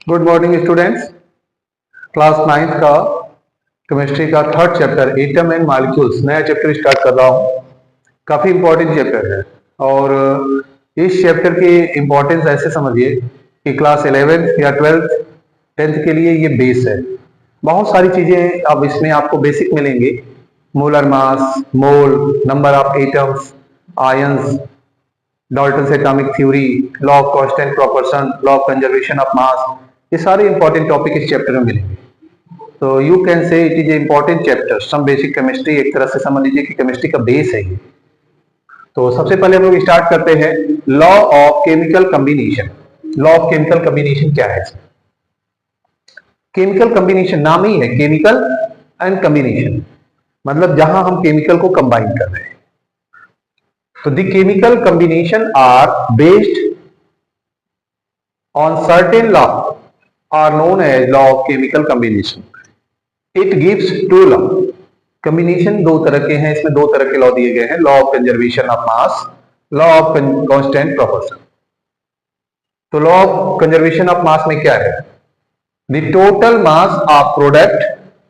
Good morning students. Class 9th का chemistry का third chapter atom and molecules नया chapter start कर रहा हूँ। काफी इंपॉर्टेंट चैप्टर है और इस चैप्टर की इंपॉर्टेंस ऐसे समझिए कि क्लास 11th या 12th 10th के लिए ये बेस है। बहुत सारी चीजें अब इसमें आपको बेसिक मिलेंगे। Molar mass, mole, number of atoms, ions, Dalton's atomic theory, law of constant proportion, law of conservation of mass, ये सारे इंपॉर्टेंट टॉपिक इस चैप्टर में मिलेंगे। तो you can say it is a important chapter some basic chemistry. एक तरह से समझ लीजिए कि केमिस्ट्री का बेस है ये। तो सबसे पहले हम लोग स्टार्ट करते हैं law of chemical combination. Law of chemical combination क्या है? केमिकल कॉम्बिनेशन नाम ही है केमिकल एंड कॉम्बिनेशन, मतलब जहां हम केमिकल को कंबाइन कर रहे हैं। तो the chemical combination are based on certain law are known as law of chemical combination. It gives two law. Combination दो तरह के हैं, इसमें दो तरह के लॉ दिए गए हैं, law of conservation of mass, law of constant proportion. तो law of conservation of mass में क्या है? The total mass of product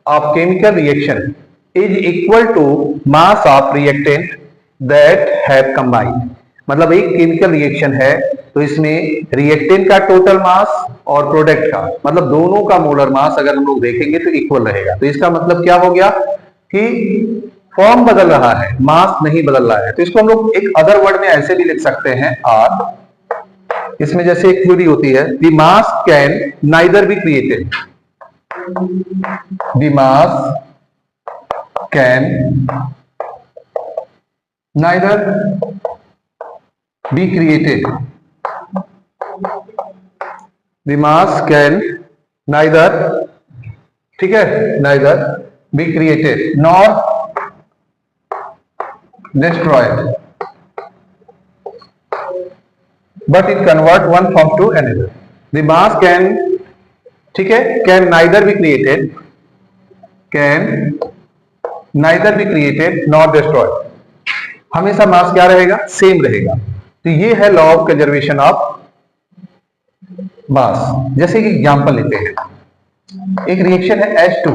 of chemical reaction is equal to mass of reactant that have combined. मतलब एक chemical reaction है तो इसमें reactant का टोटल मास और प्रोडक्ट का, मतलब दोनों का मोलर मास अगर हम लोग देखेंगे तो इक्वल रहेगा। तो इसका मतलब क्या हो गया कि फॉर्म बदल रहा है, मास नहीं बदल रहा है। तो इसको हम लोग एक अदर वर्ड में ऐसे भी लिख सकते हैं आर। इसमें जैसे एक थ्योरी होती है, the mass can neither be created, the mass can neither be created, the mass can neither, ठीक है, neither be created nor destroyed, but it convert one form to another. The mass can, ठीक है, can neither be created, can neither be created nor destroyed. हमेशा मास क्या रहेगा? Same रहेगा। तो ये है लॉ ऑफ कंजर्वेशन ऑफ मास। जैसे कि एग्जांपल लेते हैं, एक रिएक्शन है H2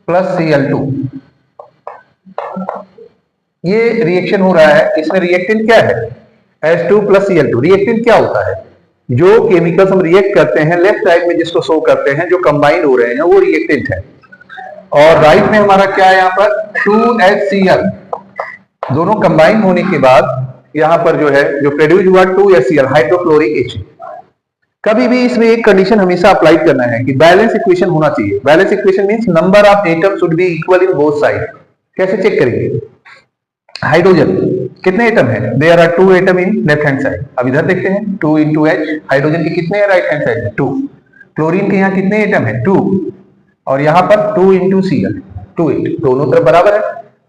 प्लस Cl2। ये रिएक्शन हो रहा है, इसमें रिएक्टेंट क्या है? H2 plus Cl2। रिएक्टेंट क्या होता है? जो केमिकल्स हम रिएक्ट करते हैं लेफ्ट साइड में जिसको शो करते हैं, जो कंबाइंड हो रहे हैं वो रिएक्टेंट है, और राइट में हमारा क्या है? यहाँ पर 2HCl। दोनों कंबाइन होने के बाद यहाँ पर जो है जो प्रोड्यूस हुआ 2HCl, हाइड्रोक्लोरिक एसिड। कभी भी इसमें एक कंडीशन हमेशा अप्लाई करना है कि बैलेंस इक्वेशन होना चाहिए। Balance equation means number of atom should be equal in both side. कैसे चेक करेंगे? हाइड्रोजन कितने एटम है? There are 2 atom in left hand side. अब इधर देखते हैं 2 इंटू एच, हाइड्रोजन के कितने हैं राइट हैंड साइड में? 2। क्लोरीन के यहाँ कितने एटम है? 2। और यहाँ पर 2 इंटू Cl, 2 8, दोनों तरफ बराबर है।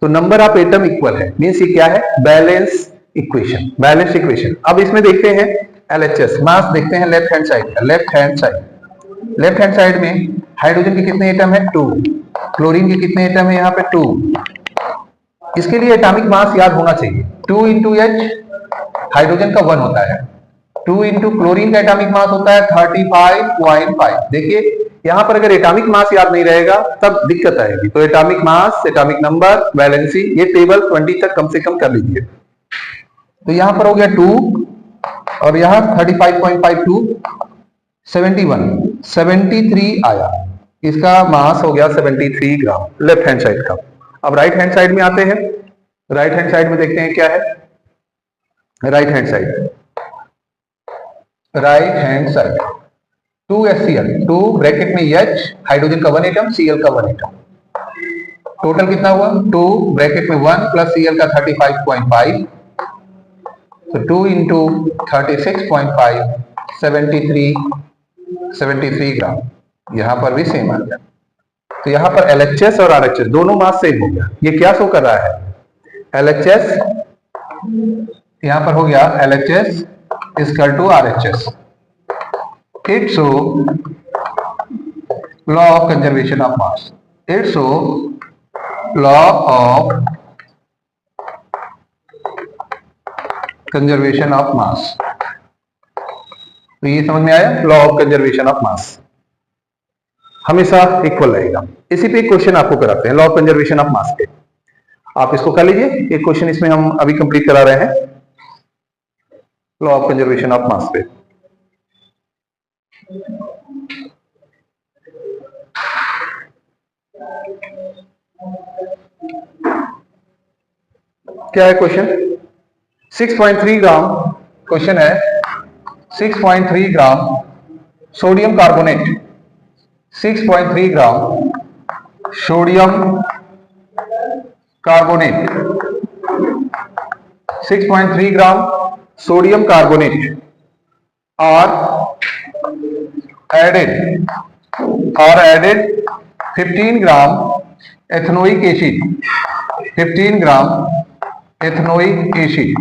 तो नंबर ऑफ एटम इक्वल है, मींस ये क्या है? Balance equation, balance equation. अब इसमें देखते हैं LHS, मास देखते हैं लेफ्ट हैंड साइड का। लेफ्ट हैंड साइड में हाइड्रोजन के कितने एटम है? 2। क्लोरीन के कितने एटम है यहाँ पे? 2। इसके लिए एटॉमिक मास याद होना चाहिए। 2 इंटू एच हाइड्रोजन का 1 होता है, 2 इंटू क्लोरीन का एटॉमिक मास होता है 35.5। देखिए यहाँ पर अगर एटॉमिक मास याद नहीं रहेगा तब दिक्कत आएगी। तो atomic mass, atomic number, valency, ये टेबल 20 तक कम से कम कर लीजिए। तो यहाँ पर हो गया 2 और यहाँ 35.52, 73 आया। इसका मास हो गया 73 ग्राम लेफ्ट हैंड साइड का। अब राइट हैंड साइड में आते हैं। राइट हैंड साइड में देखते हैं क्या है। Right hand side 2HCl, 2 bracket में H, हाइड्रोजन का 1 एटम, Cl का 1 एटम। टोटल कितना हुआ? 2 ब्रैकेट में 1 प्लस Cl का 35.5, तो 2 इंटू 36.5, 73 ग्राम। यहां पर भी सेम आ गया। तो यहां पर LHS और RHS दोनों मास सेम हो गया। ये क्या शो कर रहा है? LHS यहां पर हो गया LHS equal to RHS। It show law of conservation of mass. It show law of conservation of mass. तो ये समझ में आया, law of conservation of mass हमेशा इक्वल रहेगा। इसी पे एक क्वेश्चन आपको कराते हैं लॉ ऑफ कंजर्वेशन ऑफ मास पे, आप इसको कर लीजिए। एक क्वेश्चन इसमें हम अभी कंप्लीट करा रहे हैं लॉ ऑफ कंजर्वेशन ऑफ मास पे। क्या है क्वेश्चन? 6.3 ग्राम क्वेश्चन है। 6.3 gram sodium carbonate, 6.3 gram sodium carbonate, 6.3 gram sodium carbonate are added 15 gram ethanoic acid, 15 gram ethanoic acid,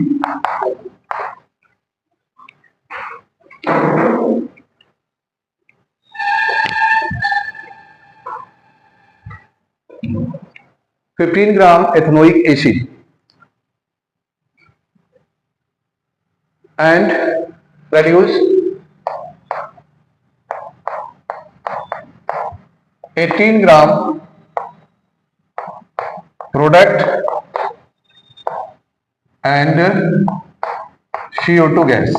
and produce 18 gram product and CO2 gas.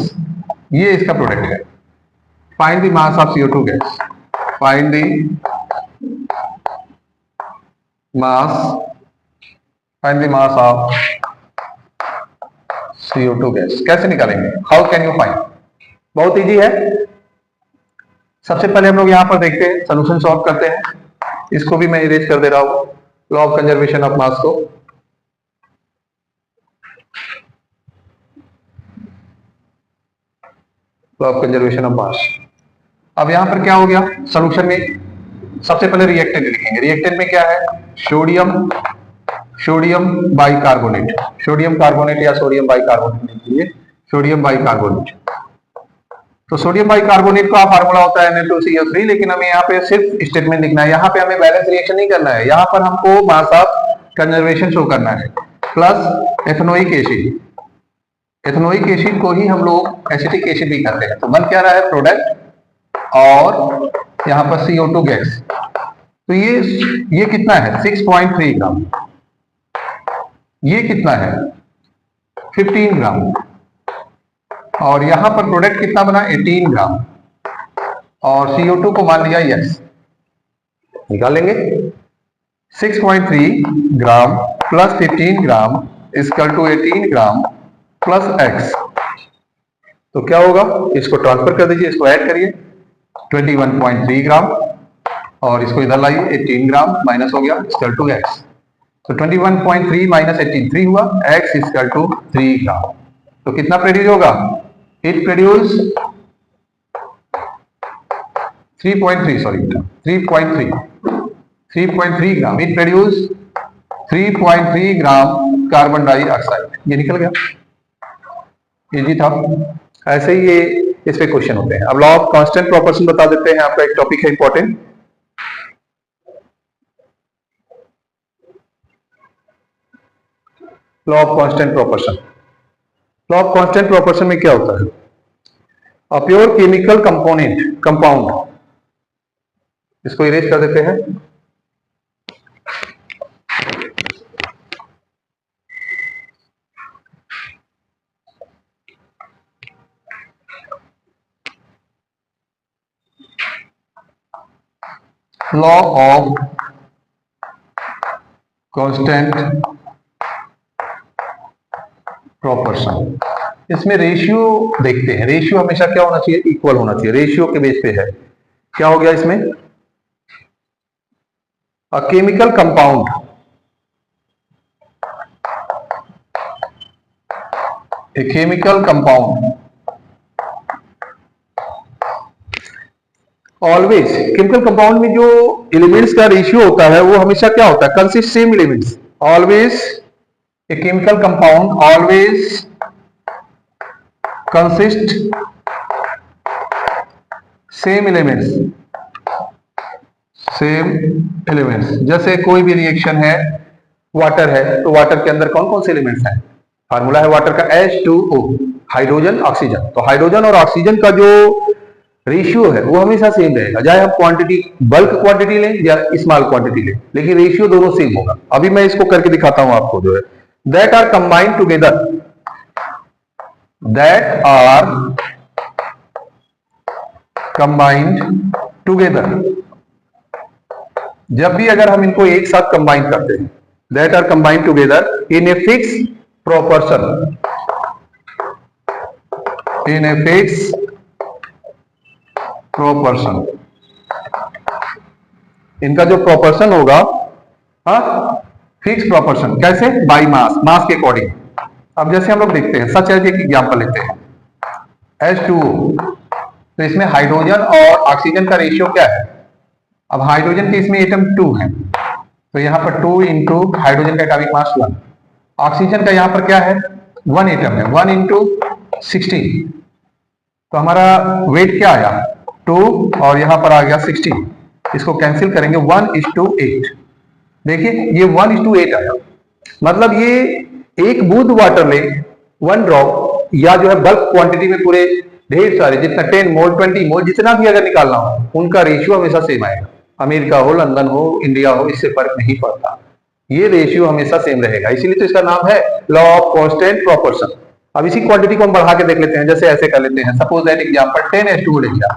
ये इसका product है। Find the mass of CO2 gas, find the mass of CO2 gas. कैसे निकालेंगे? How can you find? बहुत easy है। सबसे पहले हम लोग यहां पर देखते हैं, सोल्यूशन सॉल्व करते हैं। इसको भी मैं इरेज कर दे रहा हूं, law of conservation of mass को। Law of conservation of mass. अब यहां पर क्या हो गया सोल्यूशन में? सबसे पहले रिएक्टेंट लिखेंगे। रिएक्टेंट में क्या है? सोडियम बाइकार्बोनेट, सोडियम कार्बोनेट या सोडियम बाइकार्बोनेट लिखिए, सोडियम बाइकार्बोनेट। तो सोडियम बाइकार्बोनेट का फार्मूला होता है Na2CO3, लेकिन हमें यहाँ पे सिर्फ स्टेटमेंट लिखना है। यहाँ पे हमें बैलेंस रिएक्शन नहीं करना है, यहाँ पर हमको मास ऑफ कंजर्वेशन शो करना है। Plus ethanoic acid, ethanoic acid को ही हम लोग एसिटिक एसिड भी कहते हैं। तो बन क्या रहा है? प्रोडक्ट और यहाँ पर CO2 गैस। तो ये कितना है? 6.3 ग्राम। ये कितना है? 15 ग्राम। और यहां पर प्रोडक्ट कितना बना? 18 ग्राम। और CO2 को मान लिया यस। निकालेंगे 6.3 gram plus 15 gram equal to 18 gram plus x। तो क्या होगा? इसको ट्रांसफर कर दीजिए, इसको ऐड करिए, 21.3 ग्राम और इसको इधर लाइए, 18 ग्राम माइनस हो गया इक्वल टू x। तो 21.3 माइनस 18 3 हुआ, x इक्वल टू 3 ग्राम। तो कितना प्रोड्यूस होगा? It produce 3.3 gram. It produce 3.3 gram carbon dioxide. ये निकल गया, इजी था। ऐसे ही ये इस पे क्वेश्चन होते हैं। अब लॉ ऑफ कांस्टेंट प्रोपोर्शन बता देते हैं, आपका एक टॉपिक है important. Law of constant proportion. Law of constant proportion में क्या होता है? अ प्योर केमिकल कंपाउंड, इसको इरेज कर देते हैं। लॉ ऑफ कांस्टेंट प्रोपोर्शन, इसमें रेशियो देखते हैं। रेशियो हमेशा क्या होना चाहिए? इक्वल होना चाहिए। रेशियो के बेस पे है। क्या हो गया इसमें? A chemical compound, a chemical compound always, chemical compound में जो एलिमेंट्स का रेशियो होता है वो हमेशा क्या होता है? Consist same elements. Always a chemical compound always consist same elements, same elements. जैसे कोई भी रिएक्शन है, वाटर है, तो वाटर के अंदर कौन कौन से एलिमेंट्स हैं? फार्मूला है वाटर का H2O। Hydrogen oxygen. तो हाइड्रोजन और ऑक्सीजन का जो रेशियो है वो हमेशा सेम रहेगा, चाहे हम क्वांटिटी बल्क क्वांटिटी लें या स्मॉल क्वांटिटी लें, लेकिन रेशियो दोनों सेम होगा। अभी मैं इसको करके दिखाता हूं आपको, जो है that are combined together, that are combined together. जब भी अगर हम इनको एक साथ कंबाइन करते हैं, that are combined together in a fix proportion, in a fix proportion. इनका जो प्रोपोर्शन होगा, हाँ, फिक्स प्रोपोर्शन। कैसे? बाय मास, मास के अकॉर्डिंग। अब जैसे हम लोग देखते हैं, सच है, एक एग्जांपल लेते हैं, H2O। तो इसमें हाइड्रोजन और ऑक्सीजन का रेशियो क्या है? अब हाइड्रोजन के इसमें एटम 2 है, तो यहां पर 2 इंटू हाइड्रोजन का एटॉमिक मास 1। ऑक्सीजन का यहां पर क्या है? 1 एटम है, 1 इंटू 16। तो हमारा वेट क्या आया? 2 और यहां पर आ गया 16। इसको कैंसिल करेंगे, 1:8। देखिए ये 1:8 आया। मतलब ये एक बूंद वाटर ले, 1 ड्रॉप, या जो है बल्क क्वांटिटी में पूरे ढेर सारे, जितना 10 मोल 20 मोल जितना भी अगर निकालना हो, उनका रेशियो हमेशा सेम आएगा। अमेरिका हो, लंदन हो, इंडिया हो, इससे फर्क नहीं पड़ता, ये रेशियो हमेशा सेम रहेगा। इसीलिए तो इसका नाम है लॉ ऑफ कांस्टेंट प्रोपोर्शन। अब इसी क्वांटिटी को हम बढ़ा के देख लेते हैं, जैसे ऐसे कर लेते हैं, सपोज दैट एग्जांपल 10H2O ले लिया।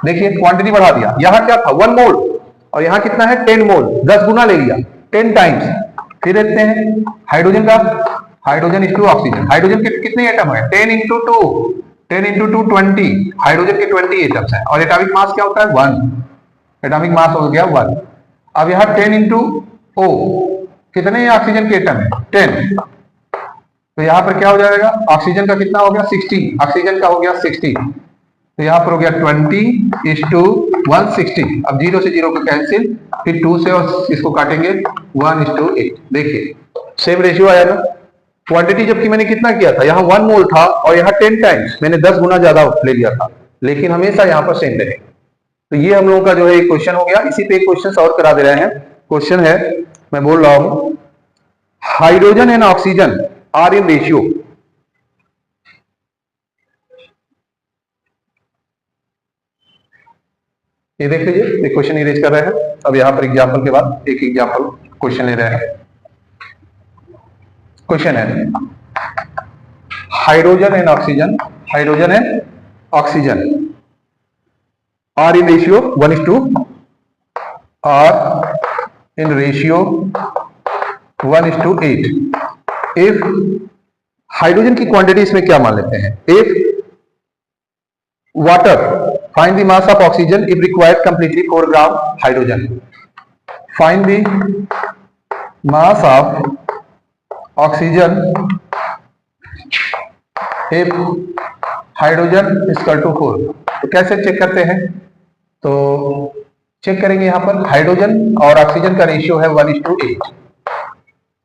देखिए क्वांटिटी बढ़ा दिया, यहां क्या था? 1 मोल, और यहां कितना है? 10 मोल, 10 गुना ले लिया, 10 टाइम्स। फिर देखते हैं हाइड्रोजन का, hydrogen is to oxygen. Hydrogen के कितने एटम है? 10 इंटू 2, 10 इंटू 2 20। हाइड्रोजन के 20 एटम्स हैं, और एटॉमिक मास क्या होता है? 1। एटॉमिक मास हो गया 1। अब यहां 10 इंटू O, कितने ऑक्सीजन के एटम है? 10। तो यहां पर क्या हो जाएगा? ऑक्सीजन का कितना हो गया? 60। ऑक्सीजन का हो गया 60, तो यहां पर हो गया 20:160। अब 0 से 0 को कैंसिल, फिर 2 से और इसको काटेंगे, 1:8। देखिए सेम रेशियो आया ना। क्वांटिटी जबकि मैंने कितना किया था? यहाँ 1 मोल था, और यहाँ 10 टाइम्स, मैंने 10 गुना ज्यादा ले लिया था, लेकिन हमेशा यहाँ पर सेम रहे। तो ये हम लोगों का जो है एक क्वेश्चन हो गया। इसी पे एक क्वेश्चन और करा दे रहे हैं। क्वेश्चन है, मैं बोल रहा हूं, hydrogen and oxygen are in ratio. ये देख लीजिए, एक क्वेश्चन इरेज कर रहे हैं। अब यहां पर एग्जांपल के बाद एक एग्जांपल क्वेश्चन ले रहे हैं। क्वेश्चन है, hydrogen and oxygen, hydrogen and oxygen are in ratio 1:2, are in ratio 1:8। If hydrogen की क्वांटिटी इसमें क्या मान लेते हैं? If water, find the mass of oxygen if required completely 4 gram hydrogen. Find the mass of oxygen if hydrogen is equal to 4. तो कैसे check करते हैं? तो चेक करेंगे, यहां पर हाइड्रोजन और ऑक्सीजन का रेशियो है 1:8,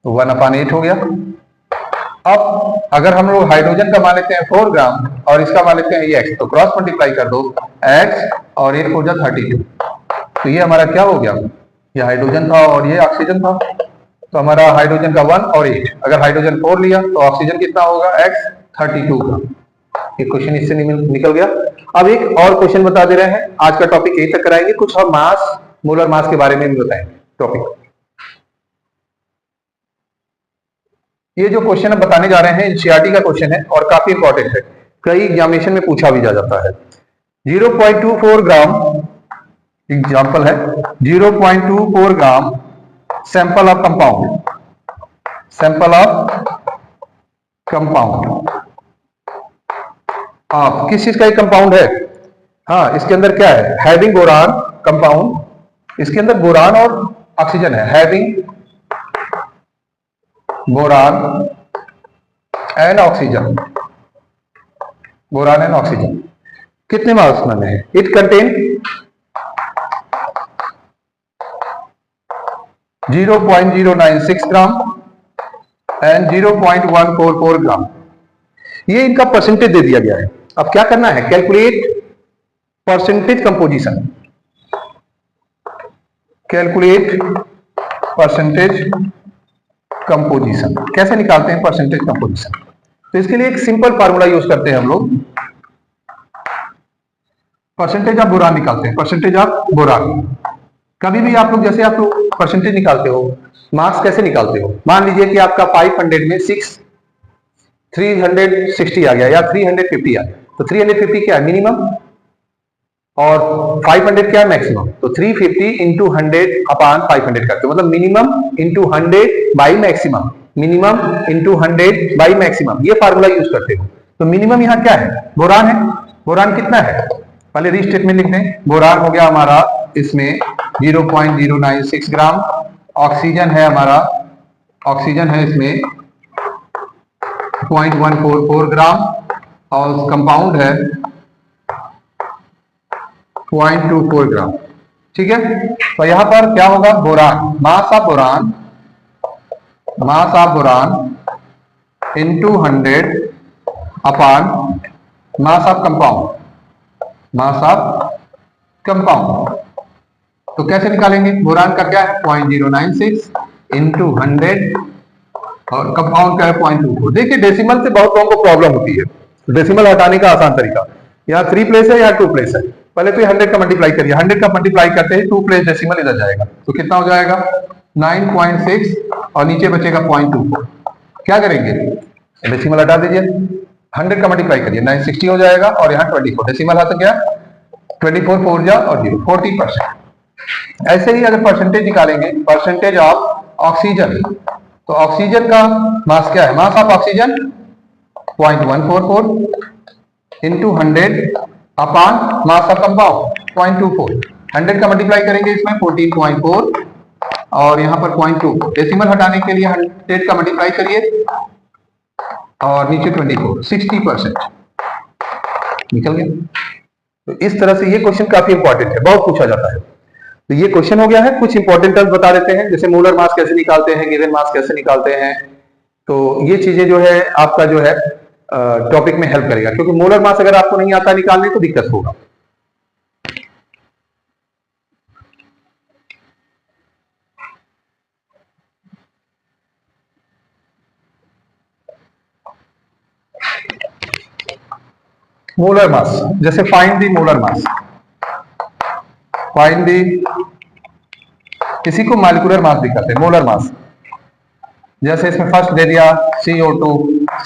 तो 1/8 हो गया। अब अगर हम लोग हाइड्रोजन का मान लेते हैं 4 ग्राम और इसका मान लेते हैं ये x, तो क्रॉस मल्टीप्लाई कर दो, x और 1 हो जाए 32। तो ये हमारा क्या हो गया? ये हाइड्रोजन था और ये ऑक्सीजन था, तो हमारा हाइड्रोजन का 1 और 8। अगर हाइड्रोजन 4 लिया तो ऑक्सीजन कितना होगा? x 32 का। ये क्वेश्चन इससे निकल गया। अब एक और क्वेश्चन बता दे रहे हैं। आज का टॉपिक यही तक कराएंगे, कुछ और मास, मोलर मास के बारे में भी बताएंगे टॉपिक। ये जो क्वेश्चन हम बताने जा रहे हैं एनसीईआरटी का क्वेश्चन है और काफी इंपॉर्टेंट है, कई एग्जामिनेशन में पूछा भी जा जाता है। 0.24 ग्राम एग्जांपल है, 0.24 gram sample of compound, sample of compound. आप किस चीज का एक कंपाउंड है? हाँ, इसके अंदर क्या है? हैविंग बोरान कंपाउंड, इसके अंदर बोरान और ऑक्सीजन है, having boron and oxygen, boron and oxygen. कितने मास में है? इट कंटेन 0.096 ग्राम एंड 0.144 ग्राम। ये इनका परसेंटेज दे दिया गया है। अब क्या करना है? Calculate percentage composition, calculate percentage composition. कैसे निकालते हैं परसेंटेज कंपोजिशन? तो इसके लिए एक सिंपल फार्मूला यूज करते हैं हम लोग, परसेंटेज ऑफ बोरान निकालते हैं, परसेंटेज ऑफ बोरान। कभी भी आप लोग जैसे आप लोग परसेंटेज निकालते हो, मार्क्स कैसे निकालते हो, मान लीजिए कि आपका 500 में 360 आ गया या 350 आ गया, तो 350 क्या है मिनिमम और 500 क्या है मैक्सिमम, तो 350 इंटू 100 अपॉन 500 करते हो, मतलब minimum into 100 by maximum, minimum into 100 by maximum, ये फार्मूला यूज करते हो। तो मिनिमम यहाँ क्या है, बोरान है। बोरान कितना है, पहले रीस्टेटमेंट लिख दें। बोरान हो गया हमारा इसमें 0.096 ग्राम, ऑक्सीजन है हमारा, ऑक्सीजन है इसमें 0.144 ग्राम और कंपाउंड है 0.24 ग्राम। ठीक है, तो यहां पर क्या होगा, boron, mass of boron, mass of boron into 100 upon mass of compound, mass of compound. तो कैसे निकालेंगे, बोरान का क्या है 0.096 इंटू 100 और कंपाउंड का है 0.24। देखिए डेसिमल से बहुत लोगों को प्रॉब्लम होती है, डेसिमल हटाने का आसान तरीका, यहाँ 3 प्लेस है या 2 प्लेस है, पहले तो 100 का मल्टीप्लाई करिए, 100 का मल्टीप्लाई करते हैं 2 प्लेस डेसिमल इधर जाएगा, तो कितना हो जाएगा 9.6 और नीचे बचेगा 0.24। क्या करेंगे, डेसिमल हटा दीजिए, 100 का मल्टीप्लाई करिए 960 हो जाएगा और यहाँ 24, डेसिमल हाथ गया 24 4 जा और 0 40%। ऐसे ही अगर परसेंटेज निकालेंगे, परसेंटेज ऑफ ऑक्सीजन, तो ऑक्सीजन का मास क्या है, mass of oxygen 0.144 into 100 upon mass of compound 0.24, 100 का मल्टीप्लाई करेंगे इसमें 14.4 और यहाँ पर 0.2, डेसिमल हटाने के लिए 100 का मल्टीप्लाई करिए और नीचे 24, 60% निकल गया। तो इस तरह से ये क्वेश्चन काफी इंपॉर्टेंट है, बहुत पूछा जाता है। तो ये क्वेश्चन हो गया है, कुछ इंपॉर्टेंट टर्म्स बता देते हैं, जैसे मोलर मास कैसे निकालते हैं, गिवन मास कैसे निकालते हैं। तो ये चीजें जो है आपका जो है टॉपिक में हेल्प करेगा, क्योंकि मोलर मास अगर आपको नहीं आता निकालने तो दिक्कत होगा। मोलर मास, जैसे find the molar mass, find the, किसी को मॉलिक्यूलर मास भी कहते हैं, मोलर मास। जैसे इसमें फर्स्ट दे दिया CO2,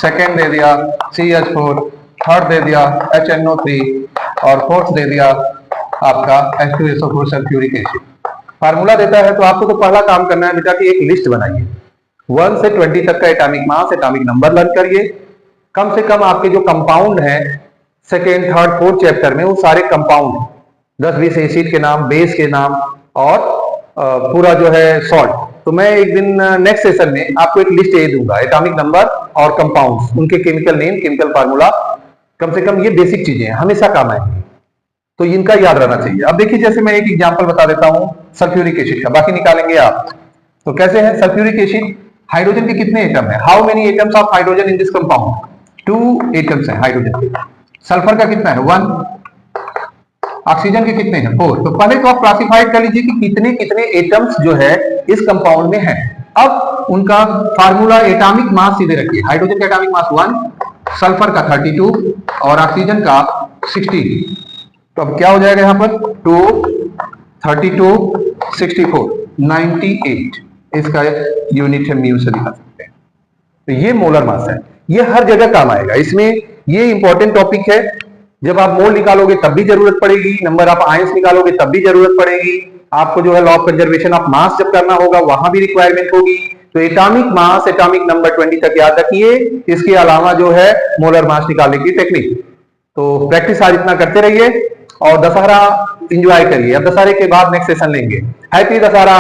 सेकेंड दे दिया CH4, थर्ड दे दिया HNO3 और फोर्थ दे दिया आपका H2SO4 सल्फ्यूरिक एसिड। फार्मूला देता है तो आपको तो पहला काम करना है बेटा कि एक लिस्ट बनाइए, 1 से 20 तक का atomic mass, atomic number learn करिए। कम से कम आपके जो कंपाउंड है सेकेंड थर्ड फोर्थ चैप्टर में, वो सारे कंपाउंड 10-20 एसिड के नाम, बेस के नाम और पूरा जो है सॉल्ट। तो मैं एक दिन नेक्स्ट सेशन में आपको एक लिस्ट ये दूंगा, एटॉमिक नंबर और कंपाउंड्स, उनके केमिकल नेम, केमिकल फार्मूला, कम से कम ये बेसिक चीजें हैं, हमेशा काम आएंगी, तो इनका याद रहना चाहिए। अब देखिए जैसे मैं एक एग्जांपल बता देता हूं सल्फ्यूरिक एसिड का, बाकी निकालेंगे आप। तो कैसे है सल्फ्यूरिक एसिड, हाइड्रोजन के कितने एटम है, how many atoms of hydrogen in this compound, 2 atoms है हाइड्रोजन के। सल्फर का कितना है 1, ऑक्सीजन के कितने हैं 4। तो पहले तो आप क्लासिफाइड कर लीजिए कि कितने कितने एटम्स जो है इस कंपाउंड में है। अब उनका फार्मूला, एटॉमिक मास सीधे रखिए, हाइड्रोजन का एटॉमिक मास 1, सल्फर का 32 और ऑक्सीजन का 16। तो अब क्या हो जाएगा यहाँ पर 2 32 64 98, इसका यूनिट हम म्यू से दिखा सकते हैं। तो ये मोलर मास है, ये हर जगह काम आएगा, इसमें ये इंपॉर्टेंट टॉपिक है। जब आप मोल निकालोगे तब भी जरूरत पड़ेगी, नंबर ऑफ आयंस निकालोगे तब भी जरूरत पड़ेगी, आपको जो है लॉ ऑफ कंजर्वेशन ऑफ मास जब करना होगा वहां भी रिक्वायरमेंट होगी। तो एटॉमिक मास, एटॉमिक नंबर 20 तक याद रखिए, इसके अलावा जो है मोलर मास निकालने की टेक्निक। तो प्रैक्टिस आज इतना करते रहिए और दशहरा एंजॉय करिए। अब दशहरे के बाद नेक्स्ट सेशन लेंगे। हैप्पी दशहरा।